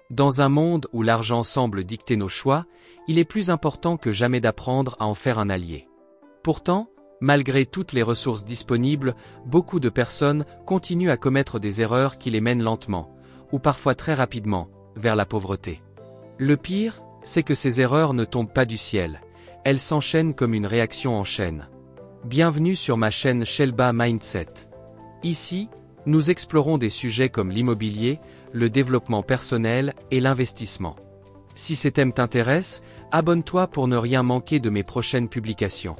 Dans un monde où l'argent semble dicter nos choix, il est plus important que jamais d'apprendre à en faire un allié. Pourtant, malgré toutes les ressources disponibles, beaucoup de personnes continuent à commettre des erreurs qui les mènent lentement, ou parfois très rapidement, vers la pauvreté. Le pire, c'est que ces erreurs ne tombent pas du ciel, elles s'enchaînent comme une réaction en chaîne. Bienvenue sur ma chaîne Shelba Mindset. Ici, nous explorons des sujets comme l'immobilier, le développement personnel et l'investissement. Si ces thèmes t'intéressent, abonne-toi pour ne rien manquer de mes prochaines publications.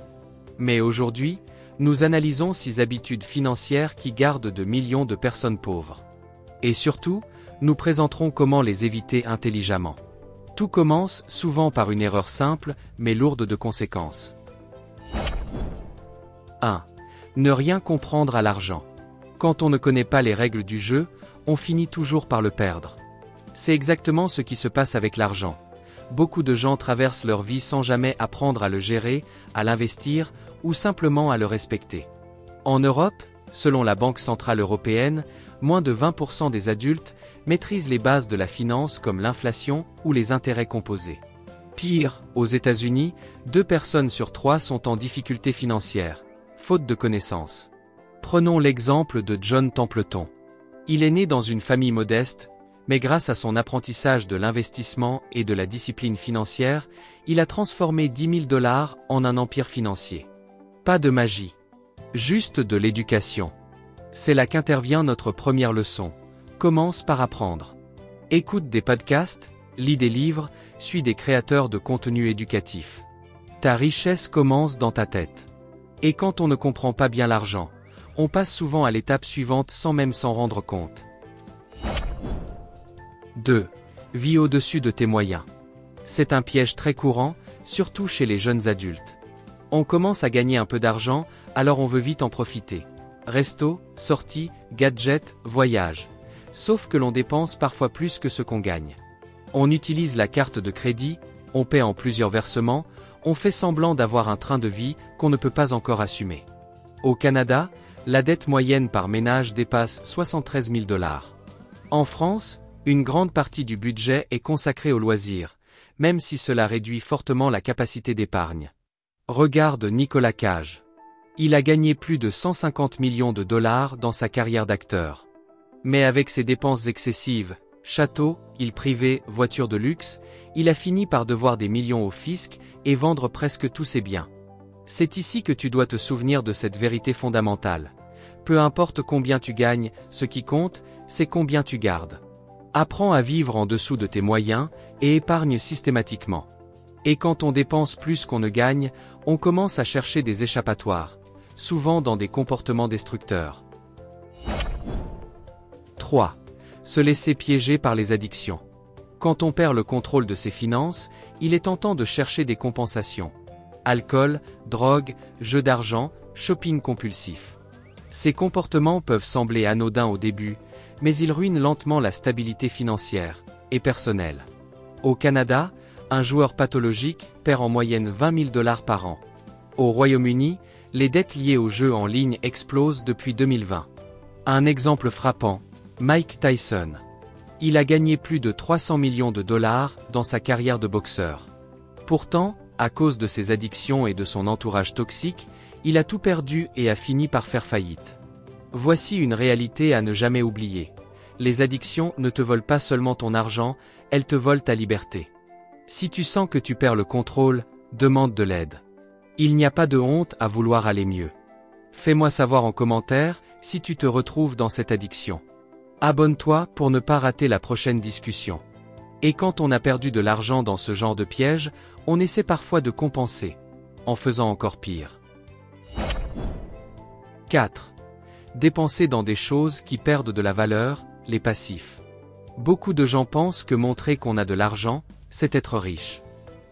Mais aujourd'hui, nous analysons 6 habitudes financières qui gardent de millions de personnes pauvres. Et surtout, nous présenterons comment les éviter intelligemment. Tout commence souvent par une erreur simple, mais lourde de conséquences. 1. Ne rien comprendre à l'argent. Quand on ne connaît pas les règles du jeu, on finit toujours par le perdre. C'est exactement ce qui se passe avec l'argent. Beaucoup de gens traversent leur vie sans jamais apprendre à le gérer, à l'investir, ou simplement à le respecter. En Europe, selon la Banque Centrale Européenne, moins de 20% des adultes maîtrisent les bases de la finance comme l'inflation ou les intérêts composés. Pire, aux États-Unis, 2 personnes sur 3 sont en difficulté financière, faute de connaissances. Prenons l'exemple de John Templeton. Il est né dans une famille modeste, mais grâce à son apprentissage de l'investissement et de la discipline financière, il a transformé $10 000 en un empire financier. Pas de magie. Juste de l'éducation. C'est là qu'intervient notre première leçon. Commence par apprendre. Écoute des podcasts, lis des livres, suis des créateurs de contenu éducatif. Ta richesse commence dans ta tête. Et quand on ne comprend pas bien l'argent, on passe souvent à l'étape suivante sans même s'en rendre compte. 2. Vis au-dessus de tes moyens. C'est un piège très courant, surtout chez les jeunes adultes. On commence à gagner un peu d'argent, alors on veut vite en profiter. Resto, sorties, gadgets, voyages. Sauf que l'on dépense parfois plus que ce qu'on gagne. On utilise la carte de crédit, on paie en plusieurs versements, on fait semblant d'avoir un train de vie qu'on ne peut pas encore assumer. Au Canada, la dette moyenne par ménage dépasse $73 000. En France, une grande partie du budget est consacrée aux loisirs, même si cela réduit fortement la capacité d'épargne. Regarde Nicolas Cage. Il a gagné plus de $150 millions dans sa carrière d'acteur. Mais avec ses dépenses excessives, château, île privée, voitures de luxe, il a fini par devoir des millions au fisc et vendre presque tous ses biens. C'est ici que tu dois te souvenir de cette vérité fondamentale. Peu importe combien tu gagnes, ce qui compte, c'est combien tu gardes. Apprends à vivre en dessous de tes moyens et épargne systématiquement. Et quand on dépense plus qu'on ne gagne, on commence à chercher des échappatoires, souvent dans des comportements destructeurs. 3. Se laisser piéger par les addictions. Quand on perd le contrôle de ses finances, il est tentant de chercher des compensations. Alcool, drogue, jeux d'argent, shopping compulsif. Ces comportements peuvent sembler anodins au début, mais ils ruinent lentement la stabilité financière et personnelle. Au Canada, un joueur pathologique perd en moyenne $20 000 par an. Au Royaume-Uni, les dettes liées aux jeux en ligne explosent depuis 2020. Un exemple frappant, Mike Tyson. Il a gagné plus de $300 millions dans sa carrière de boxeur. Pourtant, à cause de ses addictions et de son entourage toxique, il a tout perdu et a fini par faire faillite. Voici une réalité à ne jamais oublier. Les addictions ne te volent pas seulement ton argent, elles te volent ta liberté. Si tu sens que tu perds le contrôle, demande de l'aide. Il n'y a pas de honte à vouloir aller mieux. Fais-moi savoir en commentaire si tu te retrouves dans cette addiction. Abonne-toi pour ne pas rater la prochaine discussion. Et quand on a perdu de l'argent dans ce genre de piège, on essaie parfois de compenser, en faisant encore pire. 4. Dépenser dans des choses qui perdent de la valeur, les passifs. Beaucoup de gens pensent que montrer qu'on a de l'argent, c'est être riche.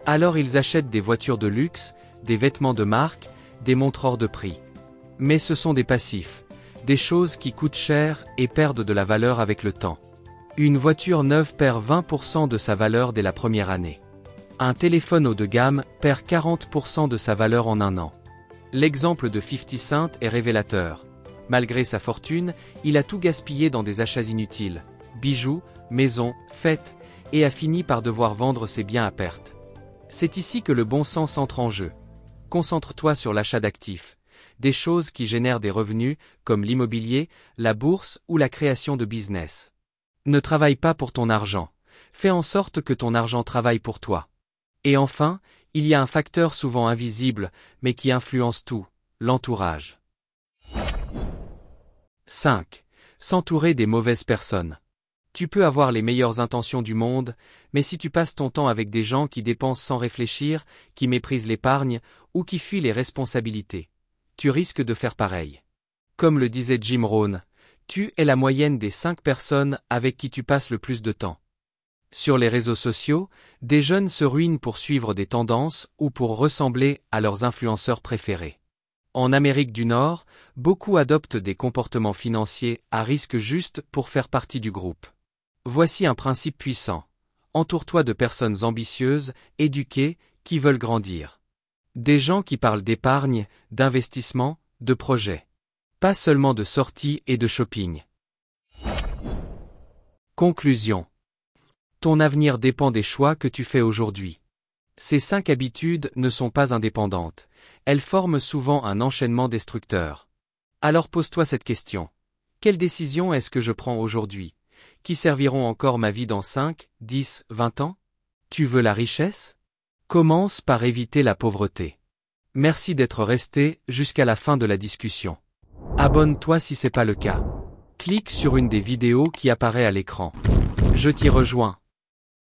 Alors ils achètent des voitures de luxe, des vêtements de marque, des montres hors de prix. Mais ce sont des passifs. Des choses qui coûtent cher et perdent de la valeur avec le temps. Une voiture neuve perd 20% de sa valeur dès la première année. Un téléphone haut de gamme perd 40% de sa valeur en un an. L'exemple de 50 Cent est révélateur. Malgré sa fortune, il a tout gaspillé dans des achats inutiles. Bijoux, maisons, fêtes, et a fini par devoir vendre ses biens à perte. C'est ici que le bon sens entre en jeu. Concentre-toi sur l'achat d'actifs, des choses qui génèrent des revenus, comme l'immobilier, la bourse ou la création de business. Ne travaille pas pour ton argent, fais en sorte que ton argent travaille pour toi. Et enfin, il y a un facteur souvent invisible, mais qui influence tout, l'entourage. 5. S'entourer des mauvaises personnes. Tu peux avoir les meilleures intentions du monde, mais si tu passes ton temps avec des gens qui dépensent sans réfléchir, qui méprisent l'épargne, ou qui fuient les responsabilités, tu risques de faire pareil. Comme le disait Jim Rohn, tu es la moyenne des 5 personnes avec qui tu passes le plus de temps. Sur les réseaux sociaux, des jeunes se ruinent pour suivre des tendances ou pour ressembler à leurs influenceurs préférés. En Amérique du Nord, beaucoup adoptent des comportements financiers à risque juste pour faire partie du groupe. Voici un principe puissant. Entoure-toi de personnes ambitieuses, éduquées, qui veulent grandir. Des gens qui parlent d'épargne, d'investissement, de projets. Pas seulement de sorties et de shopping. Conclusion. Ton avenir dépend des choix que tu fais aujourd'hui. Ces 5 habitudes ne sont pas indépendantes. Elles forment souvent un enchaînement destructeur. Alors pose-toi cette question. Quelles décisions est-ce que je prends aujourd'hui, qui serviront encore ma vie dans 5, 10, 20 ans? Tu veux la richesse? Commence par éviter la pauvreté. Merci d'être resté jusqu'à la fin de la discussion. Abonne-toi si c'est pas le cas. Clique sur une des vidéos qui apparaît à l'écran. Je t'y rejoins.